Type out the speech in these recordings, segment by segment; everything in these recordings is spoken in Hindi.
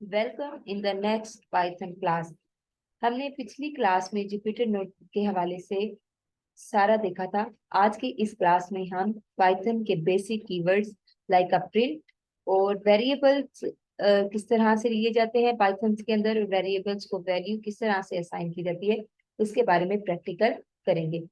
Welcome in the next Python class. हमने पिछली क्लास में जुपिटर नोटबुक के हवाले से सारा देखा था। आज की इस क्लास में हम पाइथन के basic keywords like a print और वेरिएबल्स किस तरह से लिए जाते हैं पाइथन के अंदर, वेरिएबल्स को वैल्यू किस तरह से असाइन की जाती है, इसके बारे में प्रैक्टिकल करेंगे।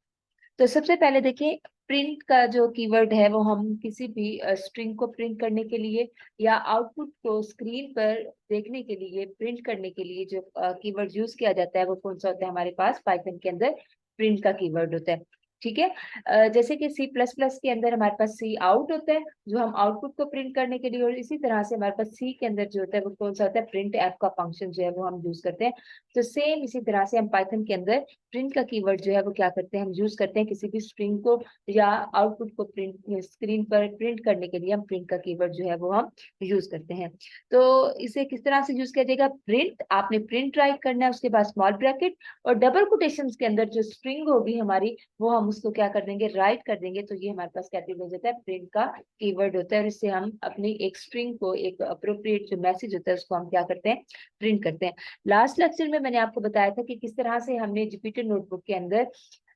तो सबसे पहले देखिए, प्रिंट का जो कीवर्ड है वो हम किसी भी स्ट्रिंग को प्रिंट करने के लिए या आउटपुट को स्क्रीन पर देखने के लिए, प्रिंट करने के लिए जो कीवर्ड यूज किया जाता है वो कौन सा होता है हमारे पास पाइथन के अंदर? प्रिंट का कीवर्ड होता है। ठीक है। जैसे कि सी प्लस प्लस के अंदर हमारे पास सी आउट होता है जो हम आउटपुट को प्रिंट करने के लिए, और इसी तरह से हमारे पास सी के अंदर जो होता है वो कौन सा होता है? प्रिंट एफ का फंक्शन जो है वो हम यूज करते हैं। तो सेम इसी तरह से हम पाइथन के अंदर प्रिंट का कीवर्ड जो है वो क्या करते हैं? हम यूज करते हैं किसी भी स्ट्रिंग को या आउटपुट को प्रिंट स्क्रीन पर प्रिंट करने के लिए हम प्रिंट का कीवर्ड जो है वो हम यूज करते हैं। तो इसे किस तरह से यूज किया जाएगा? प्रिंट, आपने प्रिंट राइट करना है, उसके बाद स्मॉल ब्रैकेट और डबल कोटेशंस के अंदर जो स्ट्रिंग होगी हमारी वो हम उसको क्या कर देंगे? राइट कर देंगे। तो ये हमारे पास कैटेगरी हो जाता है प्रिंट का कीवर्ड होता है, और इससे हम अपनी एक स्ट्रिंग को, एक अप्रोप्रिएट जो मैसेज होता है उसको हम क्या करते हैं? प्रिंट करते हैं। लास्ट लेक्चर में मैंने आपको बताया था कि किस तरह से हमने जुपिटर नोटबुक के अंदर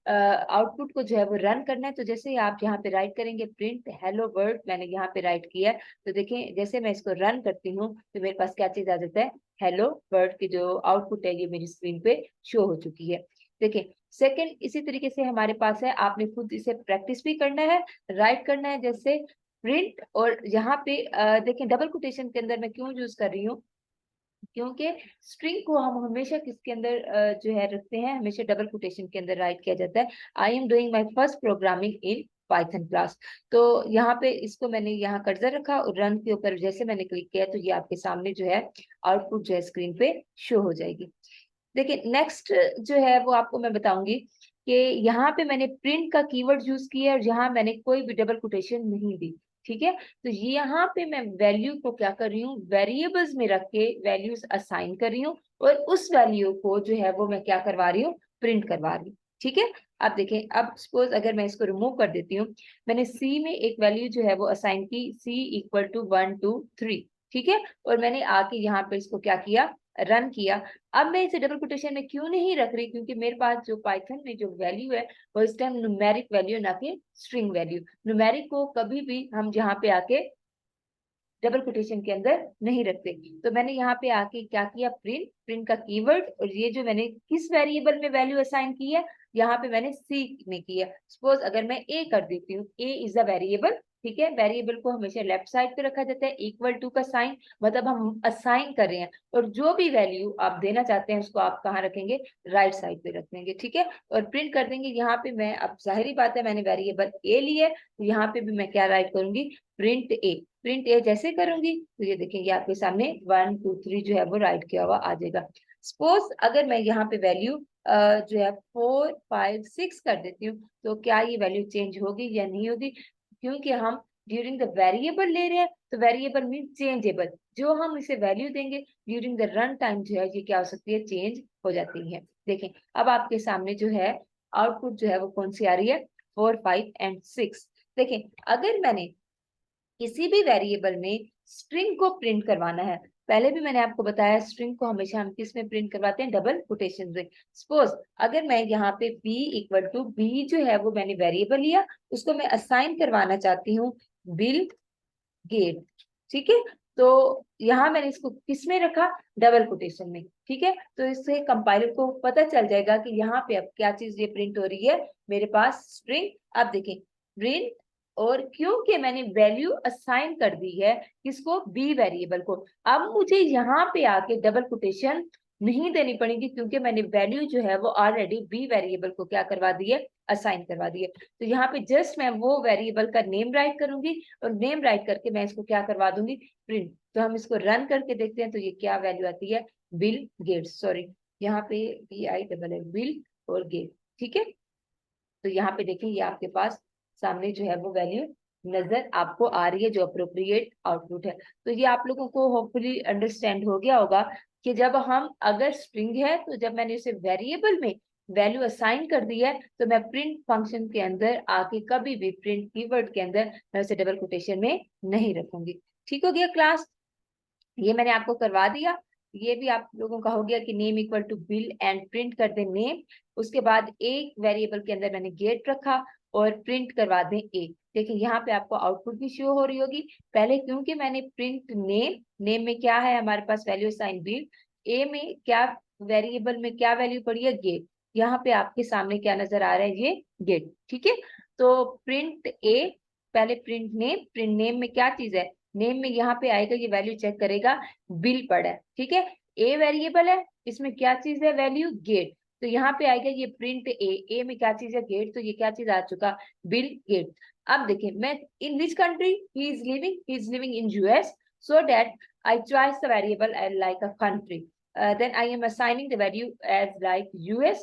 आउटपुट को जो है वो रन करना है। तो जैसे ही आप यहाँ पे राइट करेंगे प्रिंट हेलो वर्ल्ड, मैंने यहाँ पे राइट किया है, तो देखें जैसे मैं इसको रन करती हूँ तो मेरे पास क्या चीज आ जाता है? हेलो वर्ल्ड की जो आउटपुट है ये मेरी स्क्रीन पे शो हो चुकी है। देखें, सेकंड इसी तरीके से हमारे पास है, आपने खुद इसे प्रैक्टिस भी करना है, राइट करना है। जैसे प्रिंट, और यहाँ पे देखें डबल कोटेशन के अंदर मैं क्यों यूज कर रही हूँ? क्योंकि स्ट्रिंग को हम हमेशा किसके अंदर जो है रखते हैं? हमेशा डबल कोटेशन के अंदर राइट किया जाता है। I am doing my first programming in Python class. तो यहाँ पे इसको मैंने यहाँ कर्सर रखा और रन के ऊपर जैसे मैंने क्लिक किया तो ये आपके सामने जो है आउटपुट जो है स्क्रीन पे शो हो जाएगी। देखिए नेक्स्ट जो है वो आपको मैं बताऊंगी कि यहाँ पे मैंने प्रिंट का कीवर्ड यूज किया है और यहाँ मैंने कोई भी डबल कोटेशन नहीं दी। ठीक है। तो ये यहाँ पे मैं वैल्यू को क्या कर रही हूँ? वेरिएबल्स में रख के वैल्यूज असाइन कर रही हूँ और उस वैल्यू को जो है वो मैं क्या करवा रही हूँ? प्रिंट करवा रही हूँ। ठीक है। अब देखें, अब सपोज अगर मैं इसको रिमूव कर देती हूँ, मैंने सी में एक वैल्यू जो है वो असाइन की, सी इक्वल टू 1 2 3। ठीक है। और मैंने आके यहाँ पे इसको क्या किया? रन किया। अब मैं इसे डबल कोटेशन में क्यों नहीं रख रही? क्योंकि मेरे पास जो पाइथन में जो वैल्यू है वो इस टाइम न्यूमेरिक वैल्यू ना कि स्ट्रिंग वैल्यू। न्यूमेरिक को कभी भी हम यहाँ पे आके डबल कोटेशन के अंदर नहीं रखते। तो मैंने यहाँ पे आके क्या किया? प्रिंट, प्रिंट का कीवर्ड, और ये जो मैंने किस वेरिएबल में वैल्यू असाइन की है? यहाँ पे मैंने सी में किया। सपोज अगर मैं ए कर देती हूँ, ए इज अ वेरिएबल। ठीक है। वेरिएबल को हमेशा लेफ्ट साइड पे रखा जाता है, इक्वल टू का साइन, मतलब हम असाइन कर रहे हैं, और जो भी वैल्यू आप देना चाहते हैं उसको आप कहाँ रखेंगे? राइट साइड पे रख देंगे। ठीक है। और प्रिंट कर देंगे। यहाँ पे मैं, अब जाहिर बात है मैंने वेरिएबल ए लिया है, तो यहाँ पे भी मैं क्या राइट करूंगी? प्रिंट ए। प्रिंट ए जैसे करूंगी तो ये देखेंगे आपके सामने 1 2 3 जो है वो राइट किया हुआ आ जाएगा। सपोज अगर मैं यहाँ पे वैल्यू जो है 4 5 6 कर देती हूँ, तो क्या ये वैल्यू चेंज होगी या नहीं होगी? क्योंकि हम ड्यूरिंग द वेरिएबल ले रहे हैं, तो वेरिएबल मीन चेंजेबल, जो हम इसे वैल्यू देंगे ड्यूरिंग द रन टाइम जो है ये क्या हो सकती है? चेंज हो जाती है। देखें, अब आपके सामने जो है आउटपुट जो है वो कौन सी आ रही है? 4 5 एंड 6। देखें, अगर मैंने किसी भी वेरिएबल में स्ट्रिंग को प्रिंट करवाना है, पहले भी मैंने आपको बताया स्ट्रिंग को हमेशा हम किस में प्रिंट करवाते हैं? डबल कोटेशन में। सपोज अगर मैं यहाँ पे b इक्वल टू बी जो है वो मैंने वेरिएबल लिया, उसको मैं असाइन करवाना चाहती हूँ बिल गेट। ठीक है। तो यहाँ मैंने इसको किस में रखा? डबल कोटेशन में। ठीक है। तो इससे कंपाइलर को पता चल जाएगा कि यहाँ पे अब क्या चीज ये प्रिंट हो रही है? मेरे पास स्ट्रिंग। अब देखें, प्रिंट, और क्योंकि मैंने वैल्यू असाइन कर दी है किसको? बी वेरिएबल को, अब मुझे यहाँ पे आके डबल कोटेशन नहीं देनी पड़ेगी, क्योंकि मैंने वैल्यू जो है वो ऑलरेडी बी वेरिएबल को क्या करवा दी है? असाइन करवा दी है। तो यहाँ पे जस्ट मैं वो वेरिएबल का नेम राइट करूंगी और नेम राइट करके मैं इसको क्या करवा दूंगी? प्रिंट। तो हम इसको रन करके देखते हैं तो ये क्या वैल्यू आती है? बिल गेट्स, सॉरी यहाँ पे BI बिल और गेट। ठीक है। तो यहाँ पे देखिए ये आपके पास सामने जो है वो वैल्यू नजर आपको आ रही है जो अप्रोप्रिएट आउटपुट है। तो ये आप लोगों को होपफुली अंडरस्टैंड हो गया होगा कि जब हम, अगर स्ट्रिंग है तो जब मैंने इसे वेरिएबल में वैल्यू असाइन कर दी है तो मैं प्रिंट फंक्शन के अंदर आके कभी भी प्रिंट कीवर्ड के अंदर मैं उसे डबल कोटेशन में नहीं रखूंगी। ठीक हो गया क्लास? ये मैंने आपको करवा दिया। ये भी आप लोगों का हो गया कि name equal to bill and print कर दें नेम। उसके बाद एक वेरिएबल के अंदर मैंने गेट रखा और प्रिंट करवा दें ए। देखिए यहाँ पे आपको आउटपुट भी शो हो रही होगी। पहले क्योंकि मैंने प्रिंट नेम, नेम में क्या है हमारे पास वैल्यू साइन बिल, ए में क्या वेरिएबल में क्या वैल्यू पड़ी है गेट। यहाँ पे आपके सामने क्या नजर आ रहा है, ये गेट। ठीक है, तो प्रिंट ए, पहले प्रिंट नेम में क्या चीज है, नेम में यहाँ पे आएगा, ये वैल्यू चेक करेगा बिल पड़ा है। ठीक है, ए वेरिएबल है, इसमें क्या चीज है वैल्यू गेट, तो यहाँ पे आएगा ये प्रिंट ए में क्या चीज है गेट, तो ये क्या चीज आ चुका बिल गेट। अब देखिए मैं in which country he is living in US, so that I choice the variable as like a country, then I am assigning the value as like US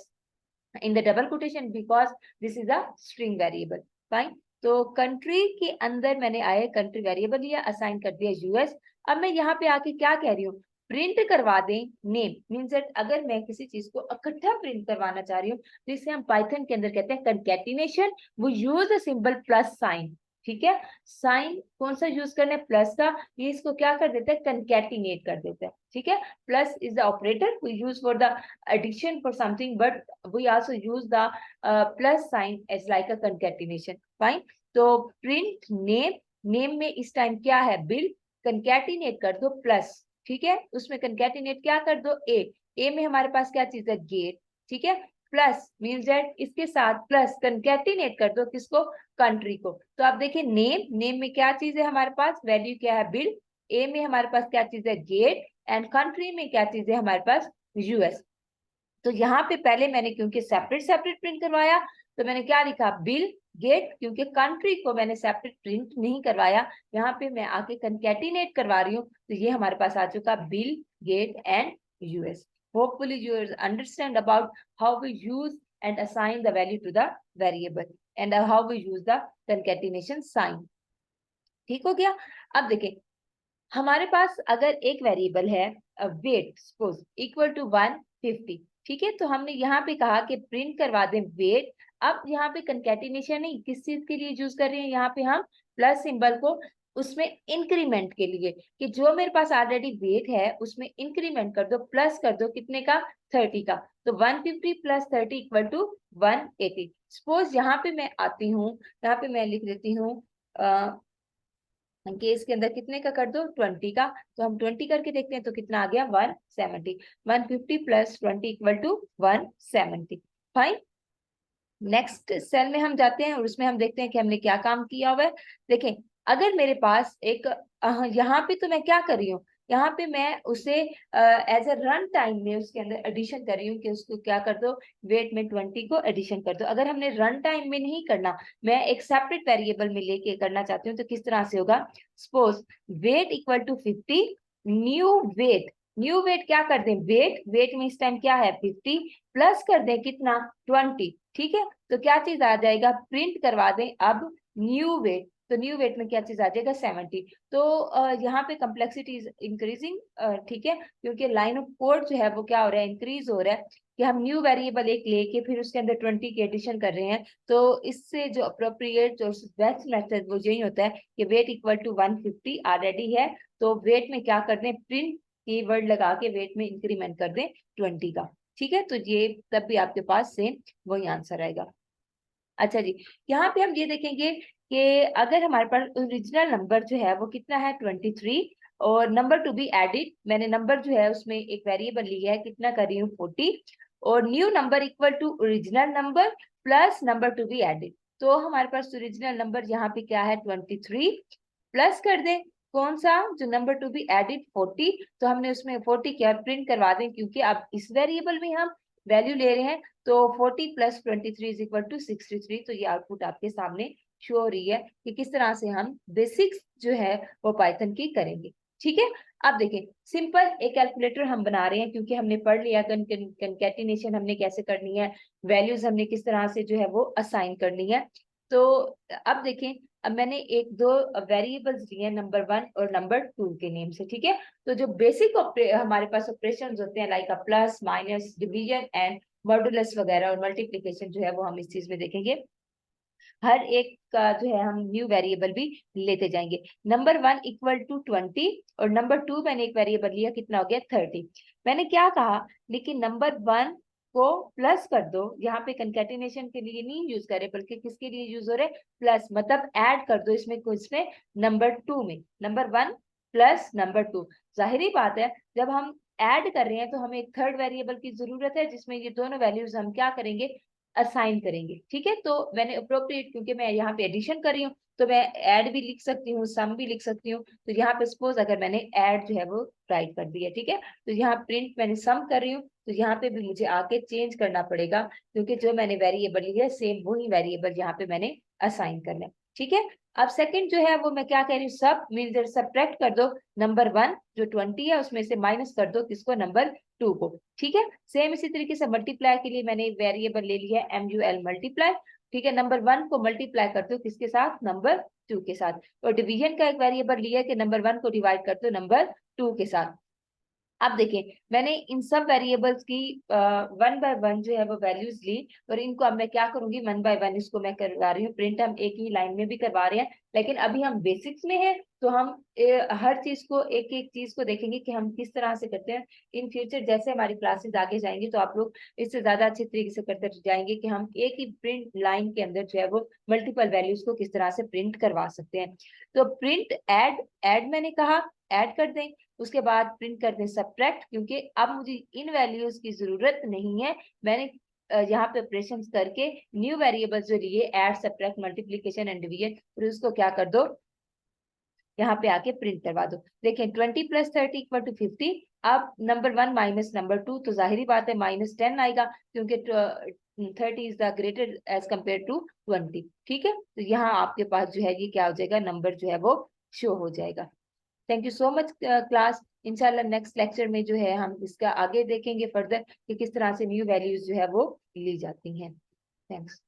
in the double quotation because this is a string variable. Fine, तो कंट्री के अंदर मैंने आए कंट्री वेरिएबल लिया, असाइन कर दिया यूएस। अब मैं यहाँ पे आके क्या कह रही हूँ, प्रिंट करवा दें नेम, मीन्स दैट अगर मैं किसी चीज को इकट्ठा प्रिंट करवाना चाह रही हूँ तो इसे हम पाइथन के अंदर कहते हैं कंकैटिनेशन, वो use the symbol plus sign. ठीक है, साइन कौन सा यूज करना है, प्लस का, ये इसको क्या कर देता है कंकैटिनेट कर देता है। ठीक है, plus is the operator we use for the addition for something, but we also use the plus sign as like a concatenation. Fine, तो print name, name में इस टाइम क्या है बिल, concatenate कर दो प्लस। ठीक है, उसमें concatenate क्या कर दो ए में हमारे पास क्या चीज है गेट। ठीक है, प्लस मीन्स दैट इसके साथ प्लस concatenate कर दो किसको, कंट्री को। तो आप देखिए नेम में क्या चीज है हमारे पास, वैल्यू क्या है बिल, ए में हमारे पास क्या चीज है गेट, एंड कंट्री में क्या चीज है हमारे पास यूएस। तो यहाँ पे पहले मैंने क्योंकि सेपरेट प्रिंट करवाया तो मैंने क्या लिखा बिल गेट, क्योंकि कंट्री को मैंने सेपरेट प्रिंट नहीं करवाया, यहाँ पे मैं आके कंकैटिनेट करवा रही हूँ, तो ये हमारे पास आ चुका bill gate and US. Hopefully you understand about how we use and assign the value to the variable and how we use the concatenation sign. ठीक हो गया। अब देखिए हमारे पास अगर एक वेरिएबल है वेट सपोज इक्वल टू 150, ठीक है, तो हमने यहाँ पे कहा कि प्रिंट करवा दें वेट। अब यहाँ पे कंकैटिनेशन नहीं, किस चीज के लिए यूज कर रहे हैं, यहाँ पे हम प्लस सिंबल को उसमें इंक्रीमेंट के लिए, कि जो मेरे पास ऑलरेडी वेट है उसमें इंक्रीमेंट कर दो, प्लस कर दो कितने का 30 का, तो 150 प्लस 30 इक्वल टू 180। सपोज यहाँ पे मैं आती हूँ, यहाँ पे मैं लिख देती हूँ केस के अंदर कितने का कर दो 20 का, तो हम 20 करके देखते हैं तो कितना आ गया 170, 150 plus 20 equal to 170। Fine, next cell में हम जाते हैं और उसमें हम देखते हैं कि हमने क्या काम किया हुआ है। देखें अगर मेरे पास एक यहाँ पे तो मैं क्या कर रही हूँ, यहाँ पे मैं उसे एज अ रन टाइम में उसके अंदर एडिशन कर रही हूँ कि उसको क्या कर दो वेट में 20 को एडिशन कर दो। अगर हमने रन टाइम में नहीं करना, मैं एक सेपरेट वेरिएबल में लेके करना चाहती हूँ, तो किस तरह से होगा, suppose weight equal to 50, new weight क्या कर दें वेट में इस टाइम क्या है 50, प्लस कर दें कितना 20। ठीक है, तो क्या चीज आ जाएगा, प्रिंट करवा दें अब न्यू वेट, तो न्यू वेट में क्या चीज आ जाएगा 70। तो यहाँ पे कम्प्लेक्सिटी इज इंक्रीजिंग। ठीक है, क्योंकि लाइन ऑफ कोड जो है वो क्या हो रहा है इंक्रीज हो रहा है, कि हम न्यू वेरिएबल एक लेके फिर उसके अंदर 20 की एडिशन कर रहे हैं। तो इससे जो अप्रोप्रिएट जो बेस्ट मेथड वो यही होता है कि वेट इक्वल टू 150 ऑलरेडी है, तो वेट में क्या कर दें प्रिंट कीवर्ड लगा के वेट में इंक्रीमेंट कर दें 20 का। ठीक है, तो ये तब भी आपके पास सेम वही आंसर आएगा। अच्छा जी, यहाँ पे हम ये देखेंगे कि अगर हमारे पास ओरिजिनल नंबर जो है वो कितना है 23, और नंबर टू बी एडिड, मैंने नंबर जो है उसमें एक वेरिएबल लिया है कितना कर रही हूँ 40, और new number equal to original number plus number to be added, तो हमारे पास ओरिजिनल नंबर यहाँ पे क्या है 23, प्लस कर दे कौन सा जो नंबर टू बी एडिड 40, तो हमने उसमें 40 क्या प्रिंट करवा दें, क्योंकि अब इस वेरिएबल में हम वैल्यू ले रहे हैं, तो 40 प्लस 23 इज इक्वल टू 63। तो ये आउटपुट आपके सामने शो हो रही है कि किस तरह से हम बेसिक्स जो है वो पाइथन की करेंगे। ठीक है, अब देखें सिंपल एक कैलकुलेटर हम बना रहे हैं, क्योंकि हमने पढ़ लिया कंकैटिनेशन हमने कैसे करनी है, वैल्यूज हमने किस तरह से जो है वो असाइन करनी है। तो अब देखें, अब मैंने एक दो वेरिएबल्स लिए नंबर 1 और नंबर 2 के नेम से। ठीक है, तो जो बेसिक हमारे पास ऑपरेशंस होते हैं like plus minus division and modulus वगैरह और मल्टीप्लिकेशन जो है वो हम इस चीज में देखेंगे। हर एक का जो है हम न्यू वेरिएबल भी लेते जाएंगे। नंबर 1 इक्वल टू 20 और नंबर 2 मैंने एक वेरिएबल लिया, कितना हो गया 30। मैंने क्या कहा, लेकिन नंबर 1 को प्लस कर दो, यहाँ पे कंकेटिनेशन के लिए नहीं यूज करे बल्कि किसके लिए यूज हो रहे, प्लस, मतलब ऐड कर दो इसमें कुछ में नंबर 2 में, नंबर 1 प्लस नंबर 2। जाहिर बात है जब हम ऐड कर रहे हैं तो हमें एक थर्ड वेरिएबल की जरूरत है जिसमें ये दोनों वैल्यूज हम क्या करेंगे, असाइन करेंगे। ठीक है, तो मैंने अप्रोप्रिएट, क्योंकि मैं यहाँ पे एडिशन कर रही हूँ तो मैं ऐड भी लिख सकती हूँ, सम भी लिख सकती हूँ। तो यहाँ पे सपोज अगर मैंने ऐड जो है वो राइट कर दिया, ठीक है, तो यहाँ प्रिंट मैंने सम कर रही हूँ, तो यहाँ पे भी मुझे आके चेंज करना पड़ेगा क्योंकि जो मैंने वेरिएबल लिया है सेम वही वेरिएबल यहाँ पे मैंने असाइन करना है। ठीक है, अब सेकंड जो है वो मैं क्या कह रही हूँ, सब मीन सब्ट्रैक्ट कर दो नंबर 1 जो 20 है उसमें से माइनस कर दो किसको, नंबर 2 को। ठीक है, सेम इसी तरीके से मल्टीप्लाई के लिए मैंने वेरिएबल ले लिया है MUL मल्टीप्लाई। ठीक है, नंबर 1 को मल्टीप्लाई करते हो किसके साथ, नंबर 2 के साथ। और डिवीजन का एक वेरिएबल लिया है कि नंबर 1 को डिवाइड करते हो नंबर 2 के साथ। अब देखिए मैंने इन सब वेरिएबल्स की 1 बाय 1 जो है वो वैल्यूज ली और इनको अब मैं क्या करूंगी, 1 बाय 1 इसको मैं करवा रही हूँ प्रिंट। हम एक ही लाइन में भी करवा रहे हैं लेकिन अभी हम बेसिक्स में हैं तो हम हर चीज को एक एक चीज को देखेंगे कि हम किस तरह से करते हैं। इन फ्यूचर जैसे हमारी क्लासेस आगे जाएंगी तो आप लोग इससे ज्यादा अच्छे तरीके से करते जाएंगे कि हम एक ही प्रिंट लाइन के अंदर जो है वो मल्टीपल वैल्यूज को किस तरह से प्रिंट करवा सकते हैं। तो प्रिंट ऐड, ऐड मैंने कहा ऐड कर दें, उसके बाद प्रिंट कर दें सब्ट्रैक्ट, क्योंकि अब मुझे इन वैल्यूज की जरूरत नहीं है। मैंने यहाँ पे ऑपरेशन करके न्यू वेरिएबल जो लिए add subtract multiplication and division, फिर उसको क्या कर दो, यहाँ पे आके प्रिंट करवा दो। देखें 20 + 30 = 50। अब नंबर 1 माइनस नंबर 2 तो जाहिर बात है -10 आएगा क्योंकि 30 is the greater as compare to 20। ठीक है, तो यहाँ आपके पास जो है ये क्या हो जाएगा, नंबर जो है वो शो हो जाएगा। Thank you so much class. इंशाल्लाह नेक्स्ट लेक्चर में जो है हम इसका आगे देखेंगे फर्दर कि किस तरह से न्यू वैल्यूज जो है वो ली जाती हैं। थैंक्स।